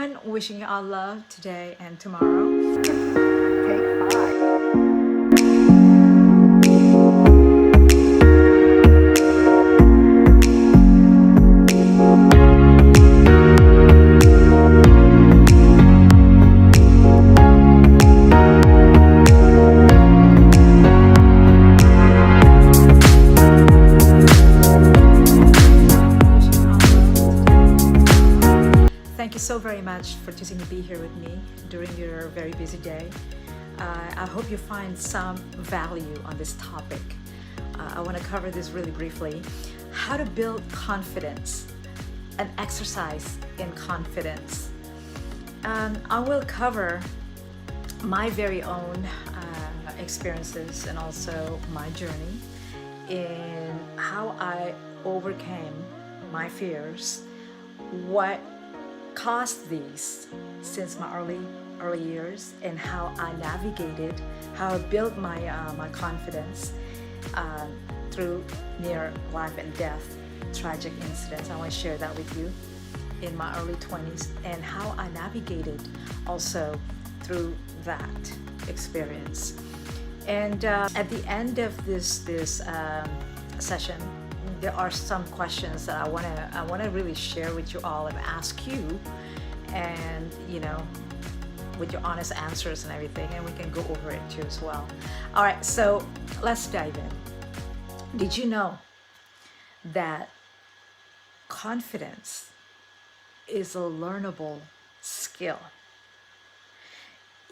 everyone. Wishing you all love today and tomorrow. Okay, bye. Thank you so very much for choosing to be here with me during your very busy day. I hope you find some value on this topic. I want to cover this really briefly. How to build confidence, an exercise in confidence. I will cover my very own experiences and also my journey in how I overcame my fears, what caused these since my early years, and how I navigated, how I built my confidence through near life and death tragic incidents. I want to share that with you in my early 20s, and how I navigated also through that experience. And at the end of this session, there are some questions that I wanna really share with you all and ask you, and with your honest answers and everything, and we can go over it too as well. All right, so let's dive in. Did you know that confidence is a learnable skill?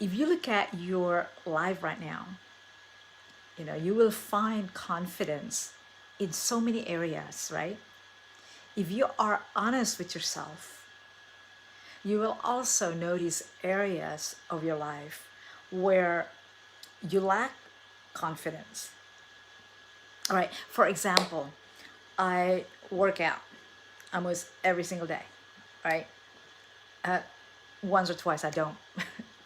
If you look at your life right now, you will find confidence in so many areas, right? If you are honest with yourself, you will also notice areas of your life where you lack confidence. All right, for example, I work out almost every single day, right? Once or twice I don't,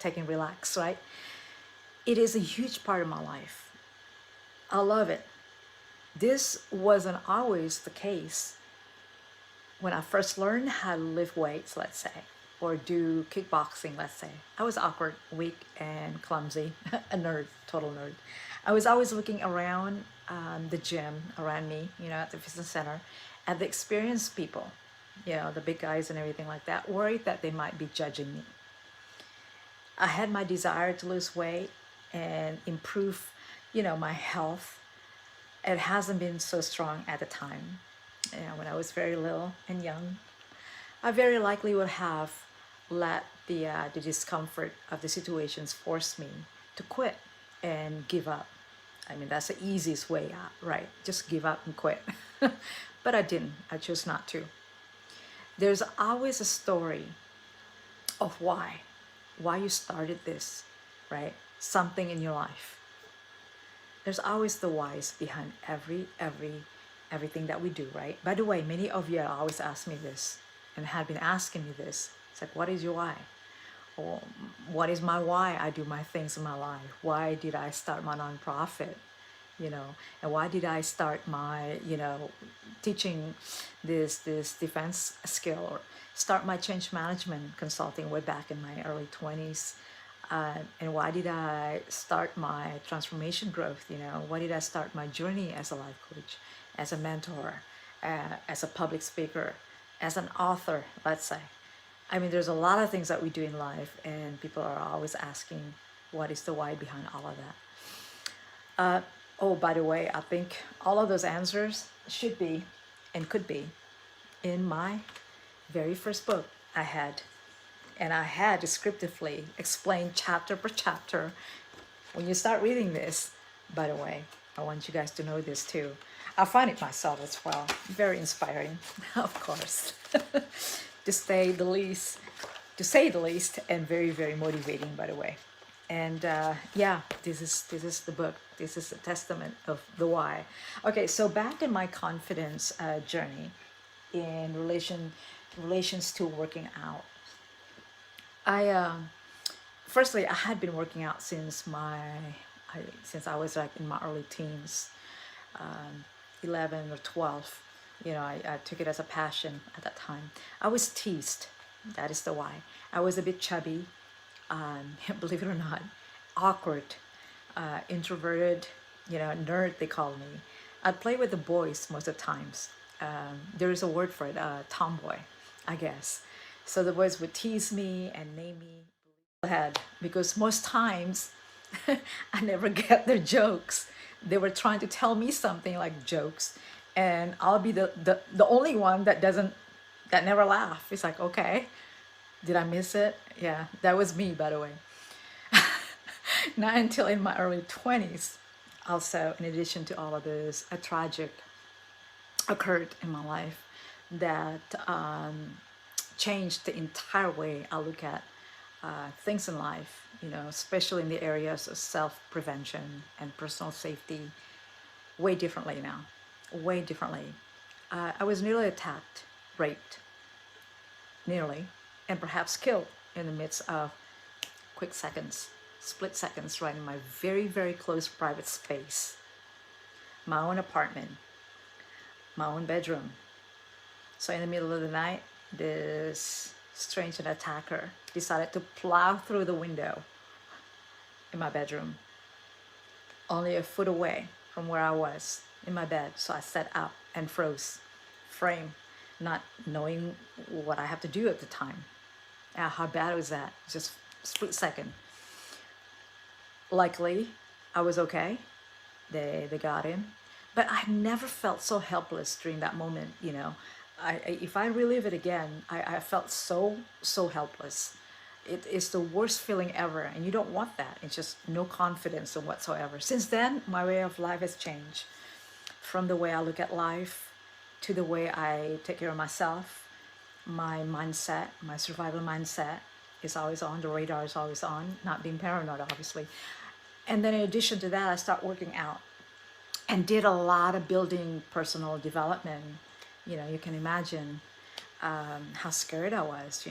taking relax, right? It is a huge part of my life. I love it. This wasn't always the case when I first learned how to lift weights, let's say, or do kickboxing, let's say. I was awkward, weak, and clumsy, a nerd, total nerd. I was always looking around the gym around me, at the fitness center, at the experienced people, the big guys and everything like that, worried that they might be judging me. I had my desire to lose weight and improve, my health. It hasn't been so strong at the time. When I was very little and young, I very likely would have let the discomfort of the situations force me to quit and give up. I mean, that's the easiest way out, right? Just give up and quit. But I didn't. I chose not to. There's always a story of why you started this, right? Something in your life. There's always the whys behind everything that we do, right? By the way, many of you always ask me this and have been asking me this. It's like, what is your why? Or what is my why I do my things in my life? Why did I start my nonprofit? And why did I start my, teaching this defense skill, or start my change management consulting way back in my early 20s? And why did I start my transformation growth? Why did I start my journey as a life coach, as a mentor, as a public speaker, as an author, let's say? I mean, there's a lot of things that we do in life, and people are always asking, what is the why behind all of that? Oh, by the way, I think all of those answers should be and could be in my very first book I had. And I had descriptively explained chapter per chapter. When you start reading this, by the way, I want you guys to know this too. I find it myself as well. Very inspiring, of course. to say the least, and very, very motivating, by the way. And this is the book. This is a testament of the why. Okay, so back in my confidence journey in relations to working out. Firstly, I had been working out since I was like in my early teens, 11 or 12. I took it as a passion at that time. I was teased That is the why. I was a bit chubby, believe it or not, awkward, introverted, nerd, they call me. I'd play with the boys most of the times. There is a word for it, tomboy, I guess. So the boys would tease me and name me ahead because most times I never get their jokes. They were trying to tell me something like jokes, and I'll be the only one that never laugh. It's like, okay, did I miss it? Yeah, that was me, by the way. Not until in my early 20s, also, in addition to all of this, a tragic occurred in my life that changed the entire way I look at things in life, especially in the areas of self-prevention and personal safety, way differently now, way differently. I was nearly attacked, raped, nearly, and perhaps killed in the midst of quick seconds, split seconds, right in my very, very close private space, my own apartment, my own bedroom. So in the middle of the night, this strange attacker decided to plow through the window in my bedroom, only a foot away from where I was in my bed. So I sat up and froze, frame, not knowing what I have to do at the time. How bad was that? Just split second. Luckily, I was okay. They got in, but I never felt so helpless during that moment. If I relive it again, I felt so helpless. It is the worst feeling ever, and you don't want that. It's just no confidence in whatsoever. Since then, my way of life has changed, from the way I look at life to the way I take care of myself. My mindset, my survival mindset, is always on. The radar is always on. Not being paranoid, obviously. And then in addition to that, I start working out and did a lot of building personal development. You can imagine how scared I was,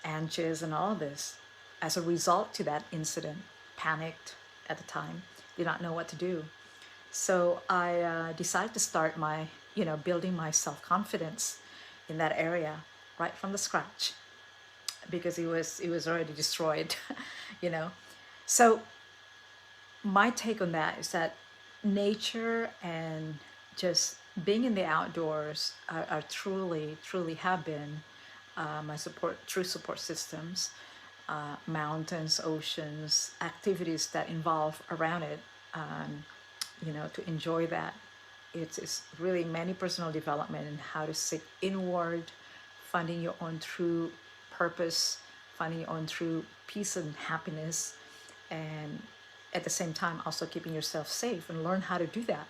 anxious and all of this. As a result to that incident, panicked at the time, did not know what to do. So I decided to start building my self-confidence in that area right from the scratch, because it was already destroyed, you know. So my take on that is that nature and just being in the outdoors are truly have been my true support systems. Mountains, oceans, activities that involve around it, to enjoy that. It's really many personal development and how to seek inward, finding your own true purpose, finding your own true peace and happiness, and at the same time also keeping yourself safe, and learn how to do that.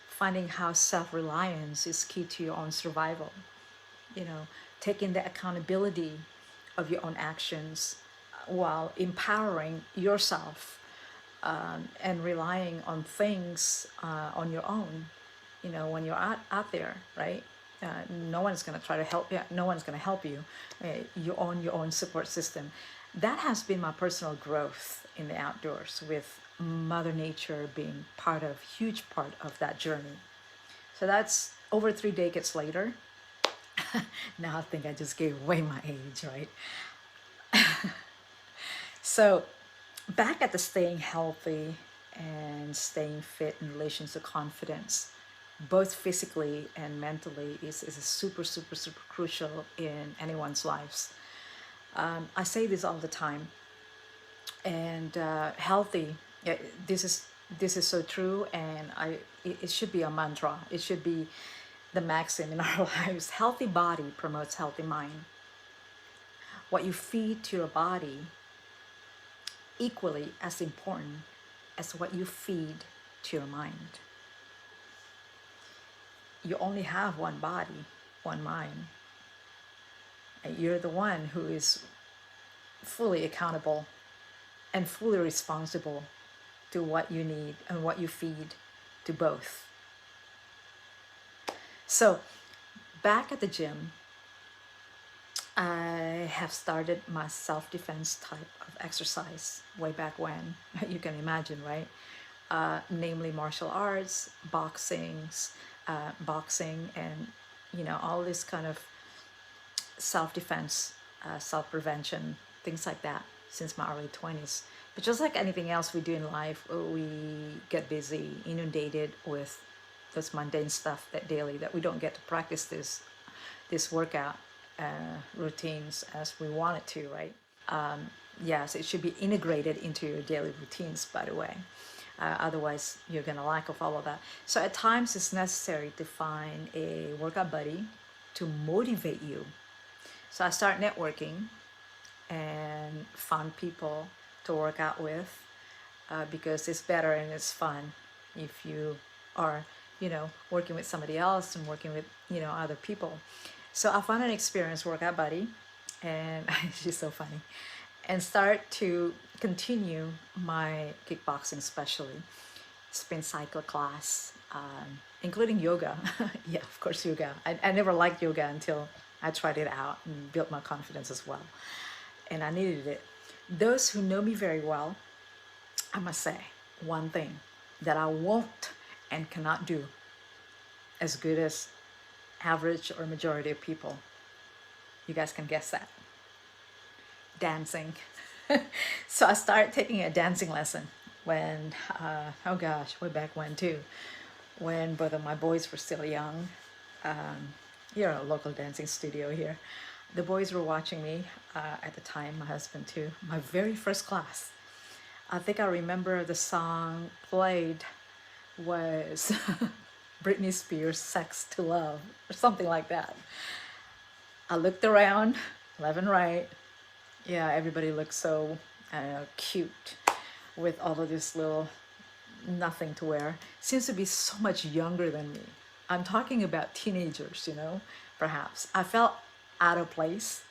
Finding how self-reliance is key to your own survival, taking the accountability of your own actions while empowering yourself, and relying on things on your own, when you're out there, right? No one's going to try to help you. No one's going to help you. You own your own support system. That has been my personal growth in the outdoors, with Mother Nature being huge part of that journey. So that's over 3 decades later. Now I think I just gave away my age, right? So back at the staying healthy and staying fit in relation to confidence, both physically and mentally, is a super crucial in anyone's lives. I say this all the time, and healthy. This is so true, and it should be a mantra. It should be the maxim in our lives. Healthy body promotes healthy mind. What you feed to your body equally as important as what you feed to your mind. You only have one body, one mind. And you're the one who is fully accountable and fully responsible to what you need and what you feed to both. So back at the gym, I have started my self-defense type of exercise way back when. You can imagine, right? Namely martial arts, boxing, and all this kind of self-defense self-prevention, things like that since my early 20s. But just like anything else we do in life, we get busy, inundated with this mundane stuff that daily that we don't get to practice this workout routines as we want it to, right? Yes, it should be integrated into your daily routines, by the way. Otherwise, you're going to lack of all of that. So at times, it's necessary to find a workout buddy to motivate you. So I start networking and found people to work out with because it's better and it's fun if you are, working with somebody else and working with, other people. So I found an experienced workout buddy, and she's so funny, and start to continue my kickboxing, especially spin cycle class, including yoga. Yeah, of course, yoga. I never liked yoga until I tried it out and built my confidence as well. And I needed it. Those who know me very well, I must say one thing that I won't and cannot do as good as average or majority of people. You guys can guess that. Dancing. So I started taking a dancing lesson when, oh gosh, way back when too, when both of my boys were still young. Here, a local dancing studio here. The boys were watching me at the time, my husband too. My very first class. I think I remember the song played was Britney Spears' Sex to Love or something like that. I looked around, left and right. Yeah, everybody looked so cute with all of this little nothing to wear. Seems to be so much younger than me. I'm talking about teenagers, perhaps. I felt out of place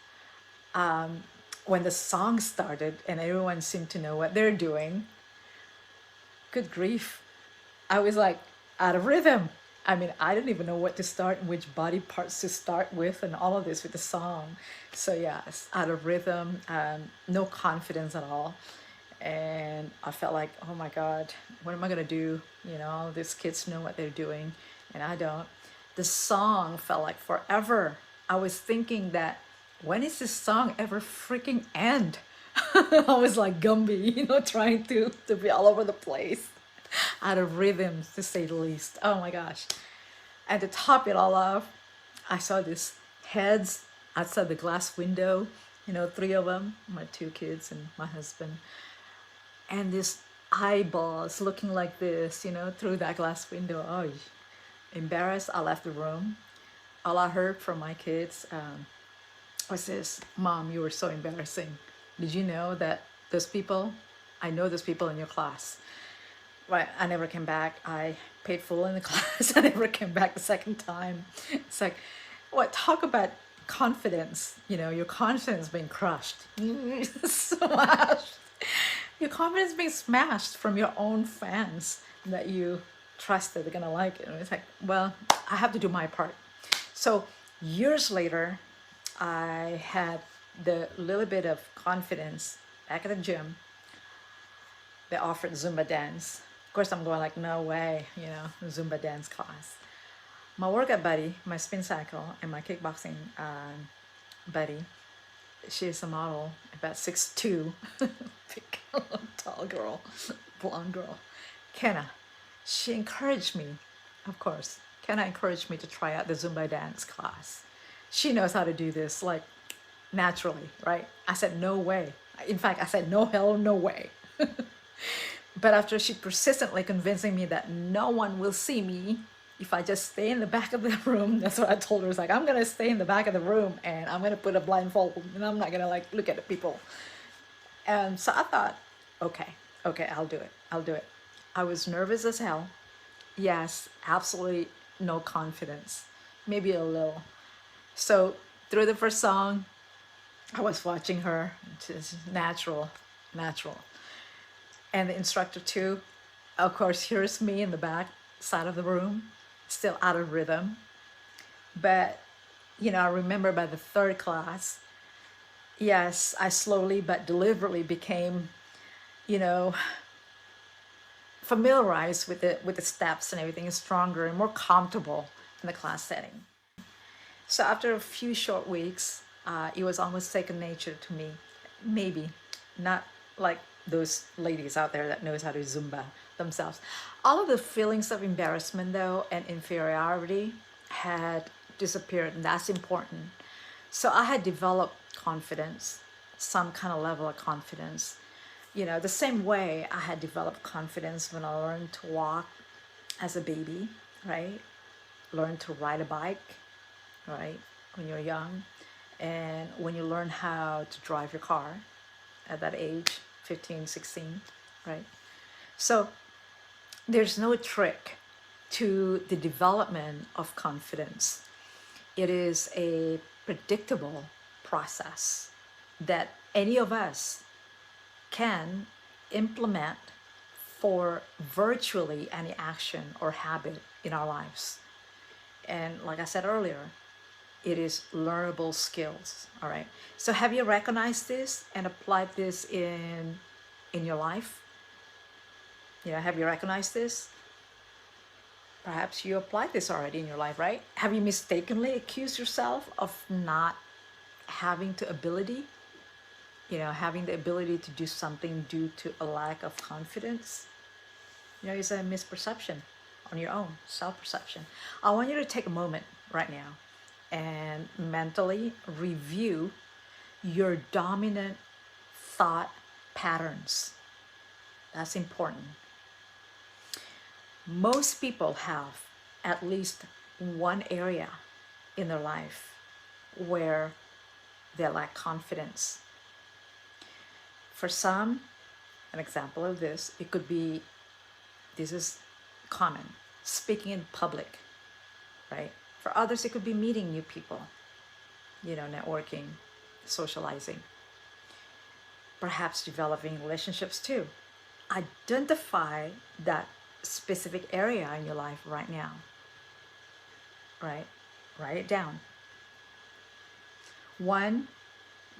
when the song started and everyone seemed to know what they're doing. Good grief. I was like out of rhythm. I mean, I didn't even know what to start, which body parts to start with, and all of this with the song. So yeah, it's out of rhythm, no confidence at all. And I felt like, oh my God, what am I gonna do? All these kids know what they're doing, and I don't. The song felt like forever. I was thinking that, when is this song ever freaking end? I was like Gumby, trying to be all over the place, out of rhythm, to say the least. Oh my gosh. And to top it all off, I saw these heads outside the glass window, three of them, my two kids and my husband, and these eyeballs looking like this, through that glass window. Oh, embarrassed, I left the room. All I heard from my kids was this: "Mom, you were so embarrassing. Did you know that I know those people in your class?" Right, I never came back. I paid full in the class. I never came back the second time. It's like, what? Talk about confidence. Your confidence being crushed. Smashed. Your confidence being smashed from your own fans that you trust that they're gonna like it. And it's like, well, I have to do my part. So years later, I had the little bit of confidence back at the gym. They offered Zumba dance. Of course, I'm going like, no way, Zumba dance class. My workout buddy, my spin cycle, and my kickboxing buddy, she's a model, about 6'2", big, tall girl, blonde girl. Kenna, she encouraged me, of course. Kenna encouraged me to try out the Zumba dance class. She knows how to do this, like, naturally, right? I said, no way. In fact, I said, no hell, no way. But after she persistently convincing me that no one will see me if I just stay in the back of the room, that's what I told her. It's like, I'm gonna stay in the back of the room and I'm gonna put a blindfold and I'm not gonna look at the people. And so I thought, okay, I'll do it. I was nervous as hell. Yes, absolutely no confidence, maybe a little. So through the first song, I was watching her, just natural. And the instructor too, of course, here's me in the back side of the room, still out of rhythm. But, I remember by the third class, yes, I slowly but deliberately became, familiarized with the steps and everything, is stronger and more comfortable in the class setting. So after a few short weeks, It was almost second nature to me. Maybe not like those ladies out there that knows how to Zumba themselves. All of the feelings of embarrassment though and inferiority had disappeared, and that's important. So I had developed confidence, some kind of level of confidence. The same way I had developed confidence when I learned to walk as a baby, right? Learned to ride a bike, right? When you're young. And when you learn how to drive your car at that age, 15, 16, right? So there's no trick to the development of confidence. It is a predictable process that any of us can implement for virtually any action or habit in our lives. And like I said earlier, it is learnable skills. All right. So have you recognized this and applied this in your life? Have you recognized this? Perhaps you applied this already in your life, right? Have you mistakenly accused yourself of not having the ability, having the ability to do something due to a lack of confidence? It's a misperception on your own, self-perception. I want you to take a moment right now and mentally review your dominant thought patterns. That's important. Most people have at least one area in their life where they lack confidence. For some, an example of this, it could be, this is common, speaking in public, right? For others, it could be meeting new people, networking, socializing, perhaps developing relationships too. Identify that specific area in your life right now, right? Write it down. One,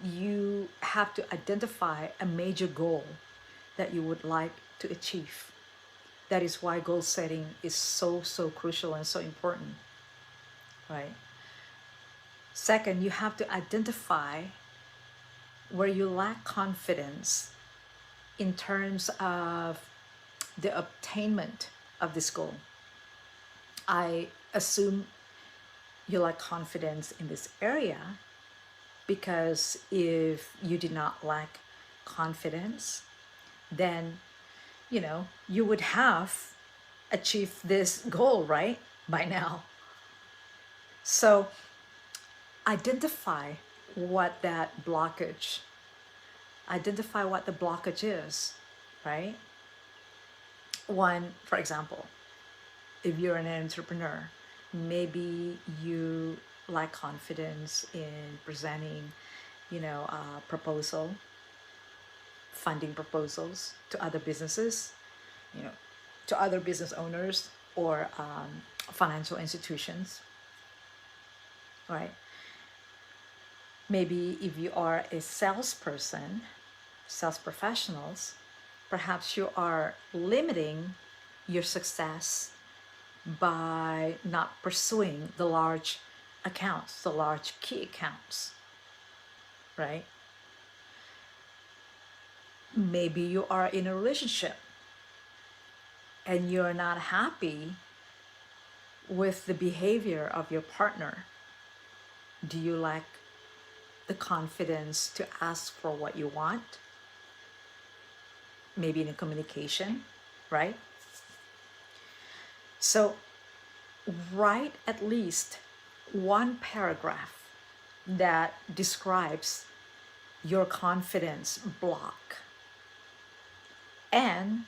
you have to identify a major goal that you would like to achieve. That is why goal setting is so crucial and so important, right? Second, you have to identify where you lack confidence in terms of the obtainment of this goal. I assume you lack confidence in this area because if you did not lack confidence, then you would have achieved this goal, right? By now. So identify what the blockage is, right? One, for example, if you're an entrepreneur, maybe you lack confidence in presenting, a proposal, funding proposals to other businesses, to other business owners or financial institutions, right? Maybe if you are a salesperson, sales professionals, perhaps you are limiting your success by not pursuing the large accounts, the large key accounts, right? Maybe you are in a relationship and you're not happy with the behavior of your partner. Do you lack the confidence to ask for what you want? Maybe in a communication, right? So write at least one paragraph that describes your confidence block, and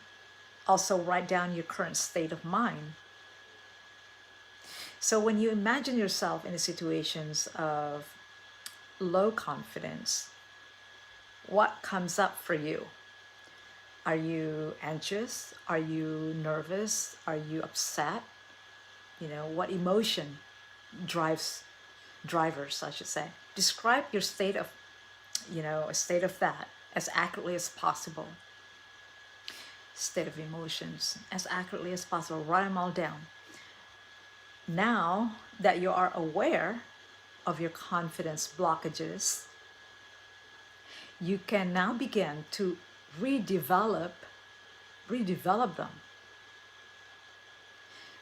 also write down your current state of mind. So when you imagine yourself in the situations of low confidence, what comes up for you? Are you anxious? Are you nervous? Are you upset? What emotion drivers, I should say. Describe your state of, a state of that as accurately as possible. State of emotions as accurately as possible. Write them all down. Now that you are aware of your confidence blockages, you can now begin to redevelop them.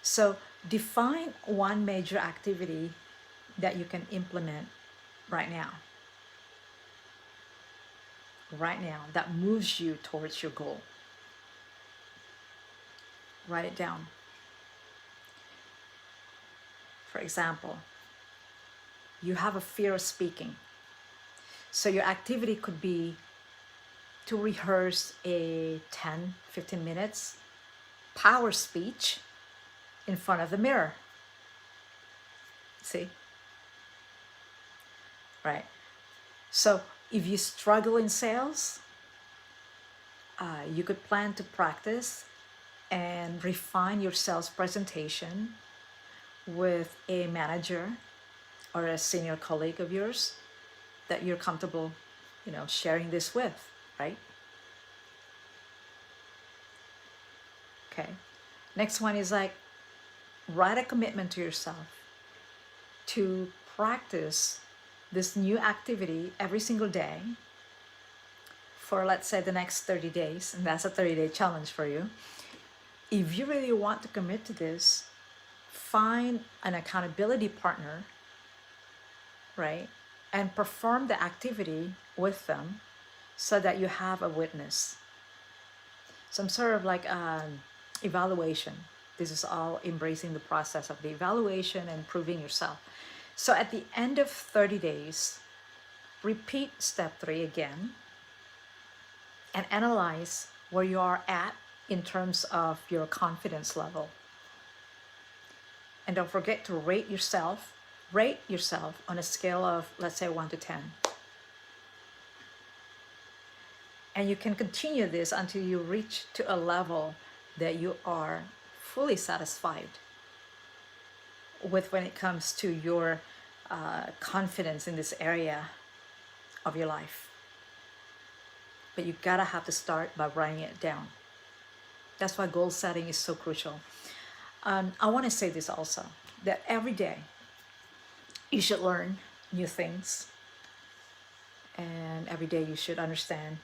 So define one major activity that you can implement right now, that moves you towards your goal. Write it down. For example, you have a fear of speaking. So your activity could be to rehearse a 10-15 minutes power speech in front of the mirror. See? Right. So if you struggle in sales, you could plan to practice and refine your sales presentation with a manager or a senior colleague of yours that you're comfortable, sharing this with, right? Okay. Next one is like, write a commitment to yourself to practice this new activity every single day for, let's say, the next 30 days. And that's a 30-day challenge for you. If you really want to commit to this, find an accountability partner, right? And perform the activity with them so that you have a witness. Some sort of like evaluation. This is all embracing the process of the evaluation and proving yourself. So at the end of 30 days, repeat step 3 again and analyze where you are at in terms of your confidence level. And don't forget to rate yourself on a scale of, let's say, 1 to 10. And you can continue this until you reach to a level that you are fully satisfied with when it comes to your confidence in this area of your life. But you gotta have to start by writing it down. That's why goal setting is so crucial. I want to say this also, that every day you should learn new things, and every day you should understand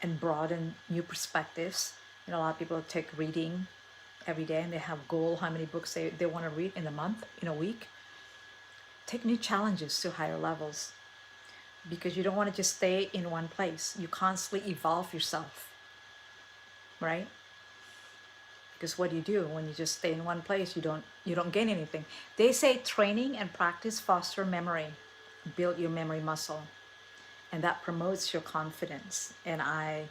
and broaden new perspectives. A lot of people take reading every day and they have goal how many books they want to read in a month, in a week. Take new challenges to higher levels, because you don't want to just stay in one place. You constantly evolve yourself, right? Because what do you do when you just stay in one place? You don't gain anything. They say training and practice foster memory, build your memory muscle, and that promotes your confidence. And I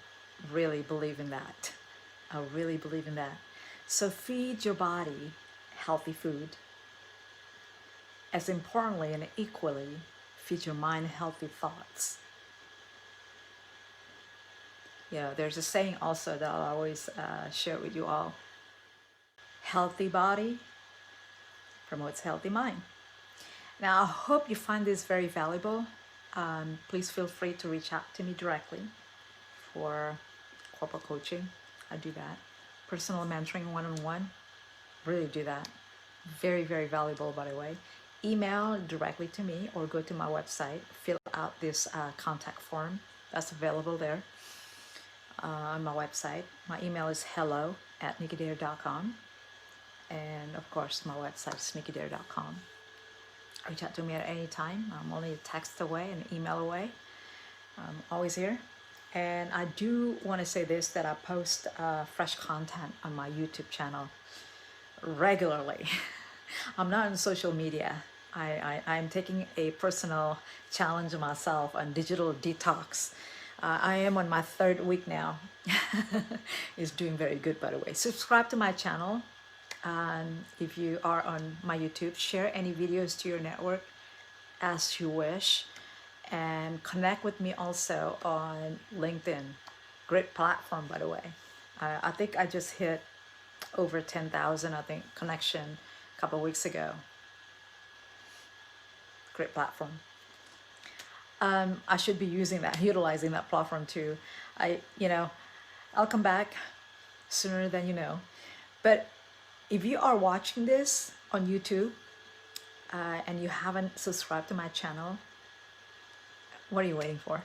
really believe in that. I really believe in that. So feed your body healthy food. As importantly and equally, feed your mind healthy thoughts. There's a saying also that I'll always share with you all. Healthy body promotes healthy mind. Now, I hope you find this very valuable. Please feel free to reach out to me directly for corporate coaching. I do that. Personal mentoring one-on-one, really do that. Very, very valuable, by the way. Email directly to me or go to my website, fill out this contact form that's available there on my website. My email is hello@nickydare.com. And of course, my website is nickydare.com. Reach out to me at any time. I'm only a text away, an email away. I'm always here. And I do want to say this, that I post fresh content on my YouTube channel regularly. I'm not on social media. I'm taking a personal challenge on myself on digital detox. I am on my 3rd week now. It's doing very good, by the way. Subscribe to my channel. If you are on my YouTube, share any videos to your network as you wish. And connect with me also on LinkedIn. Great platform, by the way. I think I just hit over 10,000, connection a couple of weeks ago. Great platform. I should be utilizing that platform too. I'll come back sooner than you know. But if you are watching this on YouTube, and you haven't subscribed to my channel, what are you waiting for?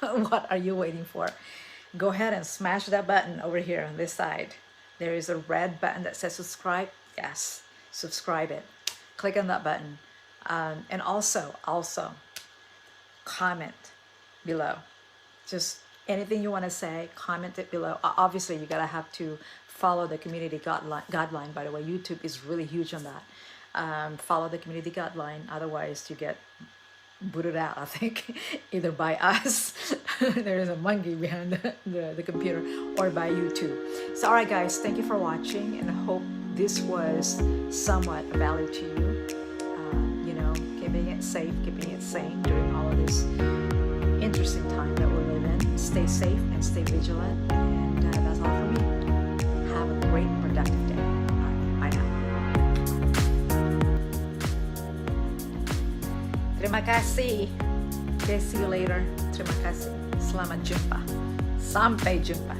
What are you waiting for? Go ahead and smash that button over here on this side. There is a red button that says subscribe. Yes, subscribe it. Click on that button. And also comment below. Just anything you want to say, comment it below. Obviously, you gotta have to follow the community guideline. By the way, YouTube is really huge on that. Follow the community guideline, otherwise you get booted out, I think, either by us, there is a monkey behind the computer, or by YouTube. So all right guys, thank you for watching, and I hope this was somewhat of value to you. You know, keeping it safe, keeping it sane during all of this interesting time that we're living. Stay safe and stay vigilant, and that's all for me. Have a great productive day. All right, bye now. Terima kasih. Okay, see you later. Terima kasih. Selamat jumpa. Sampai jumpa.